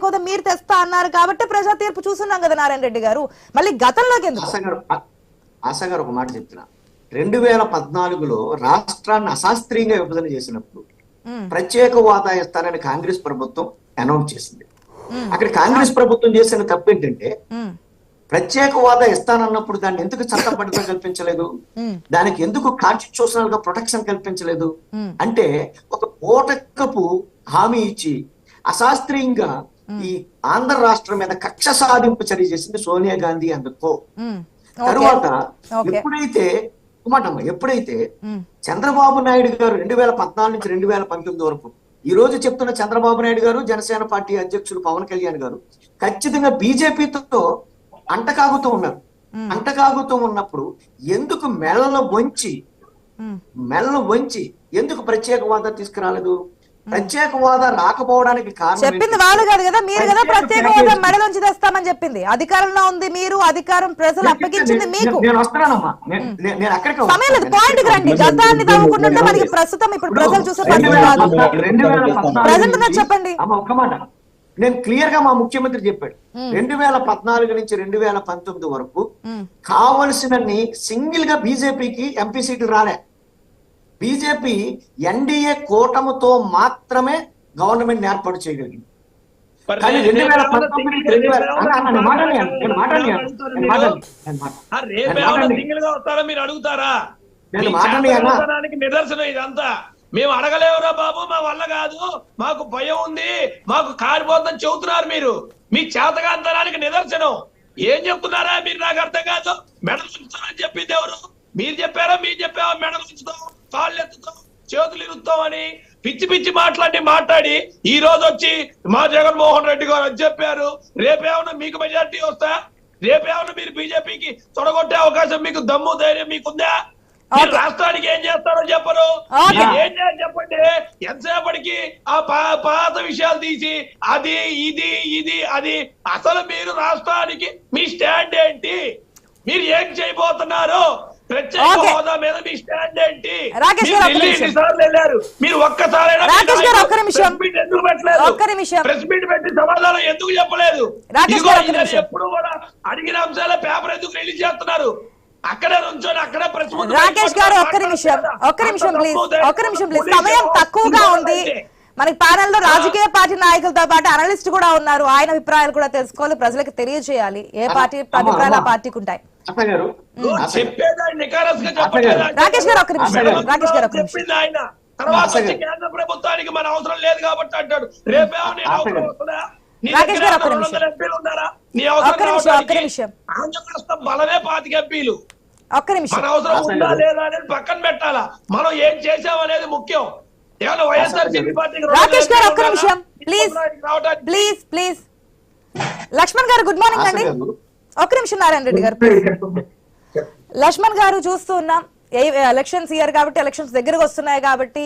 హోదా మీరు తెస్తా అన్నారు కాబట్టి ప్రజా తీర్పు చూస్తున్నాం కదా నారాయణ రెడ్డి గారు. మళ్ళీ గతంలోకి ఎందుకు? ఆశా గారు ఒక మాట చెప్తున్నా, 2014లో రాష్ట్రాన్ని అశాస్త్రీయంగా విభజన చేసినప్పుడు ప్రత్యేక హోదా ఇస్తానని కాంగ్రెస్ ప్రభుత్వం అనౌన్స్ చేసింది. అక్కడ కాంగ్రెస్ ప్రభుత్వం చేసిన తప్పు ఏంటంటే, ప్రత్యేక హోదా ఇస్తానన్నప్పుడు దాన్ని ఎందుకు చట్టబద్ధత కల్పించలేదు, దానికి ఎందుకు కాన్స్టిట్యూషనల్ గా ప్రొటెక్షన్ కల్పించలేదు అంటే, ఒక పూటకపు హామీ ఇచ్చి అశాస్త్రీయంగా ఈ ఆంధ్ర రాష్ట్రం మీద కక్ష సాధింపు చర్య చేసింది సోనియా గాంధీ అందుకో. తరువాత ఎప్పుడైతే చంద్రబాబు నాయుడు గారు 2014 నుంచి 2019 వరకు ఈ రోజు చెప్తున్న చంద్రబాబు నాయుడు గారు, జనసేన పార్టీ అధ్యక్షులు పవన్ కళ్యాణ్ గారు ఖచ్చితంగా బీజేపీతో అంటకాగుతూ ఉన్నారు. అంటకాగుతూ ఉన్నప్పుడు ఎందుకు మెళ్ళను వంచి ఎందుకు ప్రత్యేక హోదా తీసుకురాలేదు? ప్రత్యేక హోదా రాకపోవడానికి కారణం చెప్పింది వాళ్ళు కాదు కదా, మీరు కదా ప్రత్యేక హోదా మెడలోంచి తెస్తామని చెప్పింది. అధికారంలో ఉంది మీరు, అధికారం ప్రజలు అప్పగించింది మీకు. నేను వస్తున్నానమ్మా, నేను అక్కడికి సమయం లేదు, పాయింట్కి రండి. గతాన్ని తవ్వుకుంటుంటే మనకి ప్రస్తుతం ఇప్పుడు ప్రజలు చూసే ప్రజెంట్ చెప్పండి. ఒక్క మాట నేను క్లియర్ గా మా ముఖ్యమంత్రి చెప్పాడు, 2014 నుంచి 2019 వరకు కావలసినన్ని సింగిల్ గా బీజేపీకి ఎంపీ సీట్లు రాలే. బీజేపీ ఎన్డీఏ కూటమితో మాత్రమే గవర్నమెంట్ ఏర్పాటు చేయగలిగింది. కానీ 2019 నిదర్శనం ఇదంతా. మేము అడగలేవురా బాబు, మా వల్ల కాదు, మాకు భయం ఉంది, మాకు కారిపోతుందని చెబుతున్నారు మీరు. మీ చేతగాంతనానికి నిదర్శనం ఏం చెప్తున్నారా మీరు? నాకు అర్థం కాదు. మెడలు ఉంచుతామని చెప్పింది ఎవరు? మీరు చెప్పారా? మీరు చెప్పావా? మెడలు ఉంచుతాం, కాళ్ళు ఎత్తుతాం, చేతులు ఇరుస్తాం అని పిచ్చి పిచ్చి మాట్లాడి ఈ రోజు వచ్చి మా జగన్మోహన్ రెడ్డి గారు అని చెప్పారు. రేపేమన్నా మీకు మెజార్టీ వస్తా? రేపేమన్నా మీరు బీజేపీకి తొడగొట్టే అవకాశం మీకు దమ్ము ధైర్యం మీకుందా? మీరు రాష్ట్రానికి ఏం చేస్తారో చెప్పరు. ఏం చేయాలి చెప్పండి. ఎంతసేపటికి ఆ పాత విషయాలు తీసి అది ఇది అది. అసలు మీరు రాష్ట్రానికి మీ స్టాండ్ ఏంటి? మీరు ఏం చేయబోతున్నారు? ప్రత్యేక హోదా మీద మీ స్టాండ్ ఏంటి? ఢిల్లీ ఎన్నిసార్లు వెళ్ళారు మీరు? ఒక్కసారైనా ఎందుకు పెట్టలేదు? ప్రెస్ మీట్ పెట్టి సమాధానం ఎందుకు చెప్పలేదు? ఎప్పుడు కూడా అడిగిన అంశాలే పేపర్ ఎందుకు రిలీజ్ చేస్తున్నారు? అక్కడే నుంచొని అక్కడే ప్రెస్ ముందు. రాకేష్ గారు ఒక్క నిమిషం ప్లీజ్. సమయం తక్కువగా ఉంది. మనకి ప్యానెల్ లో రాజకీయ పార్టీ నాయకులతో పాటు అనలిస్ట్ కూడా ఉన్నారు. ఆయన అభిప్రాయాలు కూడా తెలుసుకోవాలి, ప్రజలకు తెలియజేయాలి. ఏ పార్టీ అభిప్రాయాలు ఆ పార్టీకి ఉంటాయి. రాకేష్ గారు ఒక్క నిమిషం. చెప్పింది ఆయన. తర్వాత కేంద్ర ప్రభుత్వానికి మన అవసరం లేదు కాబట్టి అంటాడు. రేపేమో నేను అవసరం వస్తుందా? రాకేష్ గారు ఒక్క నిమిషం. ఆంధ్రప్రదేశ్ బలమే 25 ఎంపీలు. ఒక్క నిమిషం. మన అవసరం ఉందా లేదా అనేది పక్కన పెట్టాలా? మనం ఏం చేసామనేది ముఖ్యం. ఏమన్నా వైఎస్ఆర్సీపీ పార్టీకి రాకేష్ గారు ఒక్క నిమిషం ప్లీజ్. లక్ష్మణ్ గారు గుడ్ మార్నింగ్ అండి. ఒక్క నిమిషం నారాయణ రెడ్డి గారు. లక్ష్మణ్ గారు చూస్తూ ఉన్నాం, ఎలక్షన్స్ ఇయర్ కాబట్టి, ఎలక్షన్స్ దగ్గరకు వస్తున్నాయి కాబట్టి